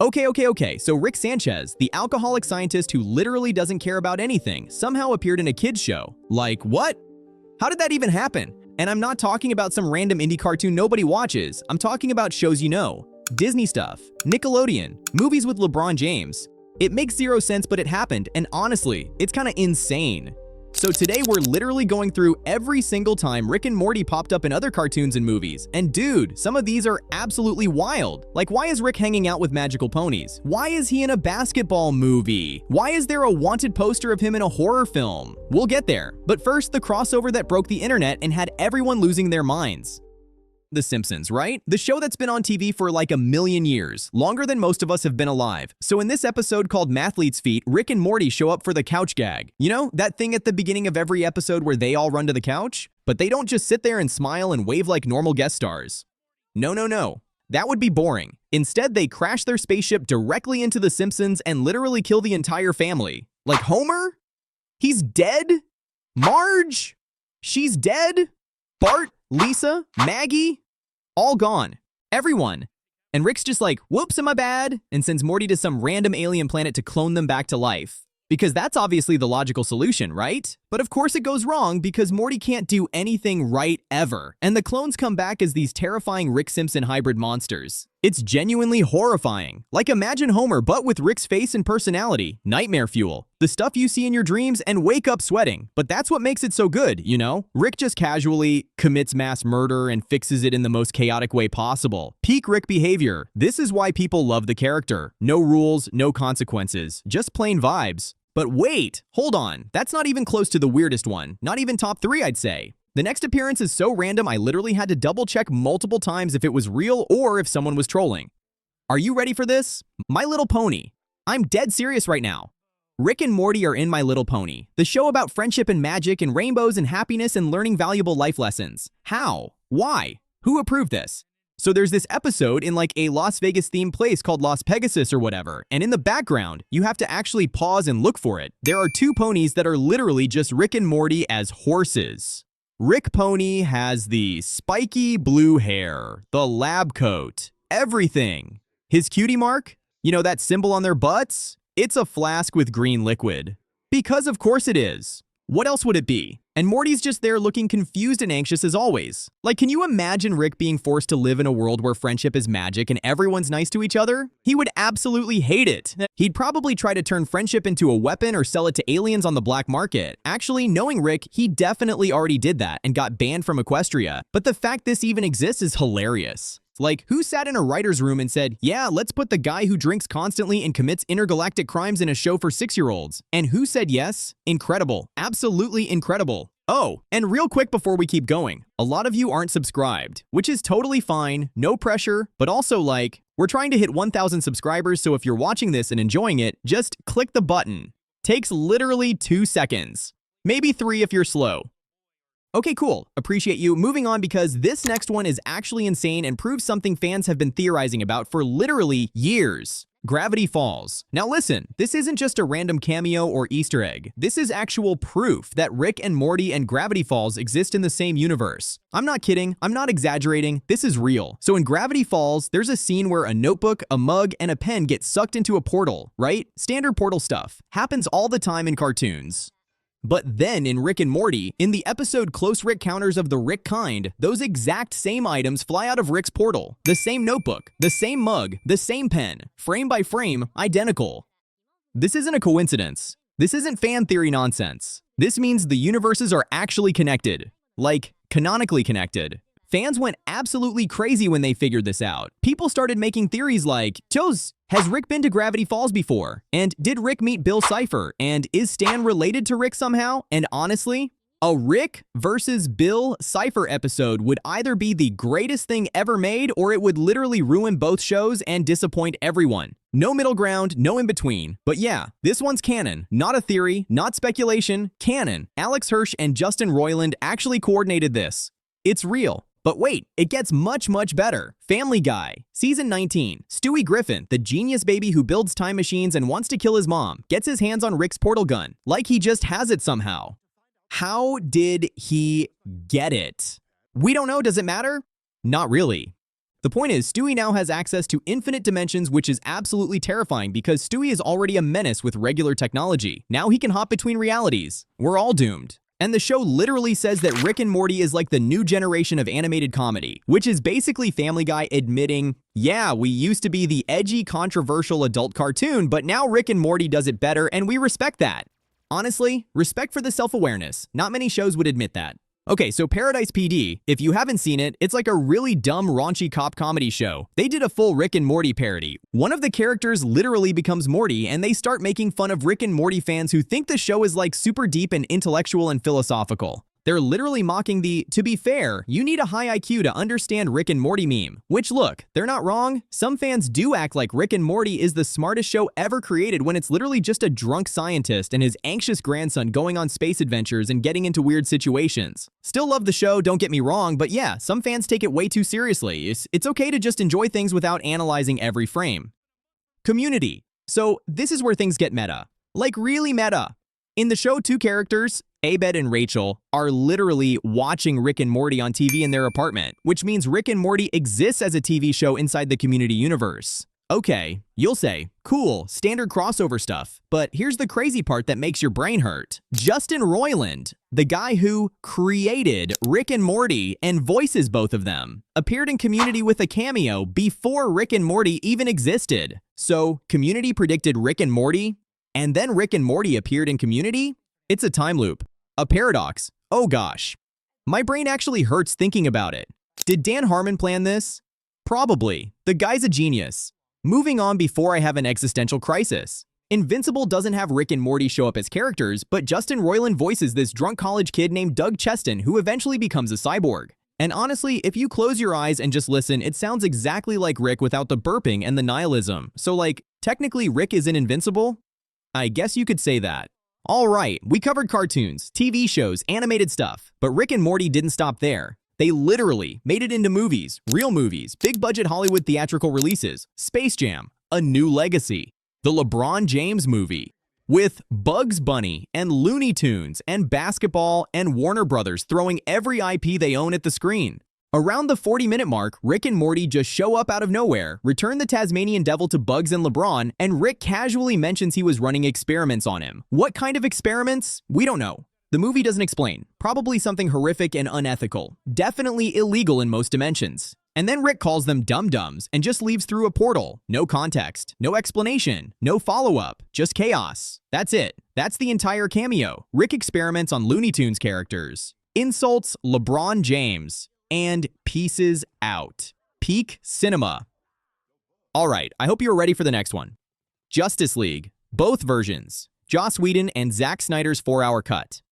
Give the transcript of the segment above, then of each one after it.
Okay. So Rick Sanchez, the alcoholic scientist who literally doesn't care about anything, somehow appeared in a kids show. Like, what? How did that even happen? And I'm not talking about some random indie cartoon nobody watches. I'm talking about shows you know. Disney stuff, Nickelodeon, movies with LeBron James. It makes zero sense, but it happened, and honestly, it's kinda insane. So today we're literally going through every single time Rick and Morty popped up in other cartoons and movies. And dude, some of these are absolutely wild. Like, why is Rick hanging out with magical ponies? Why is he in a basketball movie? Why is there a wanted poster of him in a horror film? We'll get there. But first, the crossover that broke the internet and had everyone losing their minds. The Simpsons, right? The show that's been on TV for like a million years, longer than most of us have been alive. So in this episode called Mathlete's Feet, Rick and Morty show up for the couch gag. You know, that thing at the beginning of every episode where they all run to the couch? But they don't just sit there and smile and wave like normal guest stars. No. That would be boring. Instead, they crash their spaceship directly into the Simpsons and literally kill the entire family. Like Homer? He's dead? Marge? She's dead? Bart? Lisa? Maggie? All gone. Everyone. And Rick's just like, whoops, am I bad? And sends Morty to some random alien planet to clone them back to life. Because that's obviously the logical solution, right? But of course it goes wrong because Morty can't do anything right ever. And the clones come back as these terrifying Rick Simpson hybrid monsters. It's genuinely horrifying. Like, imagine Homer, but with Rick's face and personality. Nightmare fuel. The stuff you see in your dreams and wake up sweating. But that's what makes it so good, you know? Rick just casually commits mass murder and fixes it in the most chaotic way possible. Peak Rick behavior. This is why people love the character. No rules, no consequences. Just plain vibes. But wait, hold on. That's not even close to the weirdest one. Not even top 3, I'd say. The next appearance is so random I literally had to double check multiple times if it was real or if someone was trolling. Are you ready for this? My Little Pony. I'm dead serious right now. Rick and Morty are in My Little Pony, the show about friendship and magic and rainbows and happiness and learning valuable life lessons. How? Why? Who approved this? So there's this episode in like a Las Vegas themed place called Las Pegasus or whatever, and in the background, you have to actually pause and look for it. There are 2 ponies that are literally just Rick and Morty as horses. Rick Pony has the spiky blue hair, the lab coat, everything. His cutie mark? You know that symbol on their butts? It's a flask with green liquid. Because of course it is. What else would it be? And Morty's just there looking confused and anxious as always. Like, can you imagine Rick being forced to live in a world where friendship is magic and everyone's nice to each other? He would absolutely hate it. He'd probably try to turn friendship into a weapon or sell it to aliens on the black market. Actually, knowing Rick, he definitely already did that and got banned from Equestria. But the fact this even exists is hilarious. Like, who sat in a writer's room and said, yeah, let's put the guy who drinks constantly and commits intergalactic crimes in a show for 6-year-olds? And who said yes? Incredible. Absolutely incredible. Oh, and real quick before we keep going, a lot of you aren't subscribed, which is totally fine, no pressure, but also like, we're trying to hit 1,000 subscribers, so if you're watching this and enjoying it, just click the button. Takes literally 2 seconds. Maybe 3 if you're slow. Okay, cool. Appreciate you. Moving on because this next one is actually insane and proves something fans have been theorizing about for literally years. Gravity Falls. Now listen, this isn't just a random cameo or Easter egg. This is actual proof that Rick and Morty and Gravity Falls exist in the same universe. I'm not kidding. I'm not exaggerating. This is real. So in Gravity Falls, there's a scene where a notebook, a mug, and a pen get sucked into a portal, right? Standard portal stuff. Happens all the time in cartoons. But then in Rick and Morty, in the episode Close Rick Counters of the Rick Kind, those exact same items fly out of Rick's portal. The same notebook, the same mug, the same pen, frame by frame, identical. This isn't a coincidence. This isn't fan theory nonsense. This means the universes are actually connected. Like, canonically connected. Fans went absolutely crazy when they figured this out. People started making theories like, has Rick been to Gravity Falls before? And did Rick meet Bill Cipher? And is Stan related to Rick somehow? And honestly, a Rick versus Bill Cipher episode would either be the greatest thing ever made or it would literally ruin both shows and disappoint everyone. No middle ground, no in between. But yeah, this one's canon. Not a theory, not speculation, canon. Alex Hirsch and Justin Roiland actually coordinated this. It's real. But wait, it gets much better. Family Guy. Season 19. Stewie Griffin, the genius baby who builds time machines and wants to kill his mom, gets his hands on Rick's portal gun. Like he just has it somehow. How did he get it? We don't know. Does it matter? Not really. The point is, Stewie now has access to infinite dimensions, which is absolutely terrifying because Stewie is already a menace with regular technology. Now he can hop between realities. We're all doomed. And the show literally says that Rick and Morty is like the new generation of animated comedy, which is basically Family Guy admitting, yeah, we used to be the edgy, controversial adult cartoon, but now Rick and Morty does it better, and we respect that. Honestly, respect for the self-awareness. Not many shows would admit that. Okay, so Paradise PD, if you haven't seen it, it's like a really dumb, raunchy cop comedy show. They did a full Rick and Morty parody. One of the characters literally becomes Morty, and they start making fun of Rick and Morty fans who think the show is like super deep and intellectual and philosophical. They're literally mocking the, to be fair, you need a high IQ to understand Rick and Morty meme. Which look, they're not wrong. Some fans do act like Rick and Morty is the smartest show ever created when it's literally just a drunk scientist and his anxious grandson going on space adventures and getting into weird situations. Still love the show, don't get me wrong, but yeah, some fans take it way too seriously. It's okay to just enjoy things without analyzing every frame. Community. So this is where things get meta. Like really meta. In the show, two characters, Abed and Rachel, are literally watching Rick and Morty on TV in their apartment, which means Rick and Morty exists as a TV show inside the Community universe. Okay, you'll say, cool, standard crossover stuff, but here's the crazy part that makes your brain hurt. Justin Roiland, the guy who created Rick and Morty and voices both of them, appeared in Community with a cameo before Rick and Morty even existed. So, Community predicted Rick and Morty, and then Rick and Morty appeared in Community? It's a time loop. A paradox. Oh gosh. My brain actually hurts thinking about it. Did Dan Harmon plan this? Probably. The guy's a genius. Moving on before I have an existential crisis. Invincible doesn't have Rick and Morty show up as characters, but Justin Roiland voices this drunk college kid named Doug Cheston who eventually becomes a cyborg. And honestly, if you close your eyes and just listen, it sounds exactly like Rick without the burping and the nihilism. So like, technically Rick isn't invincible? I guess you could say that. Alright, we covered cartoons, TV shows, animated stuff, but Rick and Morty didn't stop there. They literally made it into movies, real movies, big-budget Hollywood theatrical releases, Space Jam, A New Legacy, the LeBron James movie, with Bugs Bunny and Looney Tunes and basketball and Warner Brothers throwing every IP they own at the screen. Around the 40-minute mark, Rick and Morty just show up out of nowhere, return the Tasmanian Devil to Bugs and LeBron, and Rick casually mentions he was running experiments on him. What kind of experiments? We don't know. The movie doesn't explain. Probably something horrific and unethical. Definitely illegal in most dimensions. And then Rick calls them dum-dums and just leaves through a portal. No context, no explanation, no follow-up, just chaos. That's it. That's the entire cameo. Rick experiments on Looney Tunes characters. Insults LeBron James. And pieces out. Peak cinema. Alright, I hope you are ready for the next one. Justice League. Both versions. Joss Whedon and Zack Snyder's 4-hour cut.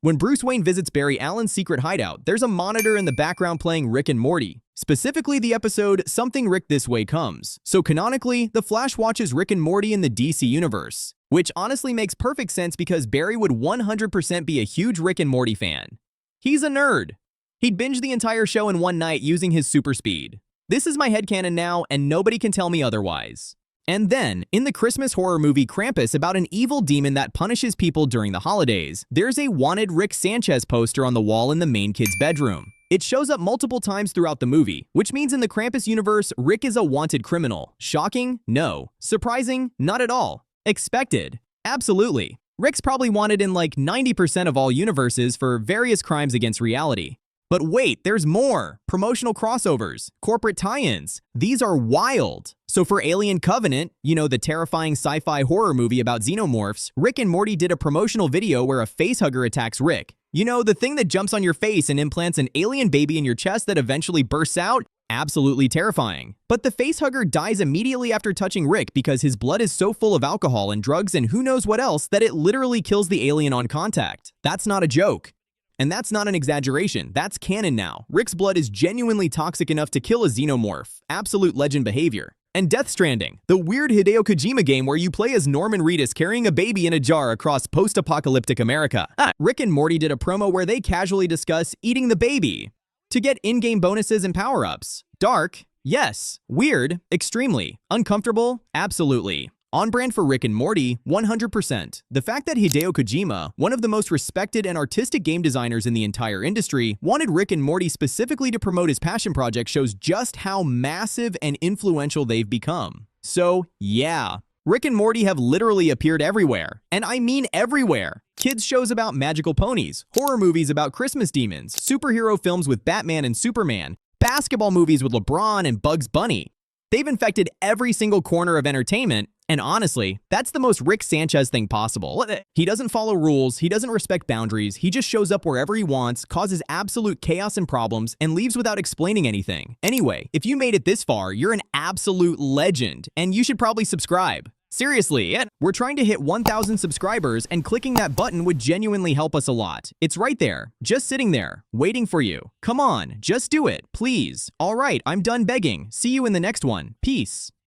When Bruce Wayne visits Barry Allen's secret hideout, there's a monitor in the background playing Rick and Morty. Specifically the episode Something Rick This Way Comes. So canonically, the Flash watches Rick and Morty in the DC universe. Which honestly makes perfect sense because Barry would 100% be a huge Rick and Morty fan. He's a nerd. He'd binge the entire show in one night using his super speed. This is my headcanon now, and nobody can tell me otherwise. And then, in the Christmas horror movie Krampus about an evil demon that punishes people during the holidays, there's a wanted Rick Sanchez poster on the wall in the main kid's bedroom. It shows up multiple times throughout the movie, which means in the Krampus universe, Rick is a wanted criminal. Shocking? No. Surprising? Not at all. Expected? Absolutely. Rick's probably wanted in like 90% of all universes for various crimes against reality. But wait, there's more! Promotional crossovers, corporate tie-ins. These are wild. So for Alien Covenant, you know, the terrifying sci-fi horror movie about xenomorphs, Rick and Morty did a promotional video where a facehugger attacks Rick. You know, the thing that jumps on your face and implants an alien baby in your chest that eventually bursts out? Absolutely terrifying. But the facehugger dies immediately after touching Rick because his blood is so full of alcohol and drugs and who knows what else that it literally kills the alien on contact. That's not a joke. And that's not an exaggeration, that's canon now. Rick's blood is genuinely toxic enough to kill a xenomorph. Absolute legend behavior. And Death Stranding, the weird Hideo Kojima game where you play as Norman Reedus carrying a baby in a jar across post-apocalyptic America. Rick and Morty did a promo where they casually discuss eating the baby to get in-game bonuses and power-ups. Dark? Yes. Weird? Extremely. Uncomfortable? Absolutely. On brand for Rick and Morty, 100%. The fact that Hideo Kojima, one of the most respected and artistic game designers in the entire industry, wanted Rick and Morty specifically to promote his passion project shows just how massive and influential they've become. So, yeah. Rick and Morty have literally appeared everywhere. And I mean everywhere. Kids shows about magical ponies, horror movies about Christmas demons, superhero films with Batman and Superman, basketball movies with LeBron and Bugs Bunny. They've infected every single corner of entertainment, and honestly, that's the most Rick Sanchez thing possible. He doesn't follow rules, he doesn't respect boundaries, he just shows up wherever he wants, causes absolute chaos and problems, and leaves without explaining anything. Anyway, if you made it this far, you're an absolute legend, and you should probably subscribe. Seriously, we're trying to hit 1,000 subscribers, and clicking that button would genuinely help us a lot. It's right there, just sitting there, waiting for you. Come on, just do it, please. All right, I'm done begging. See you in the next one. Peace.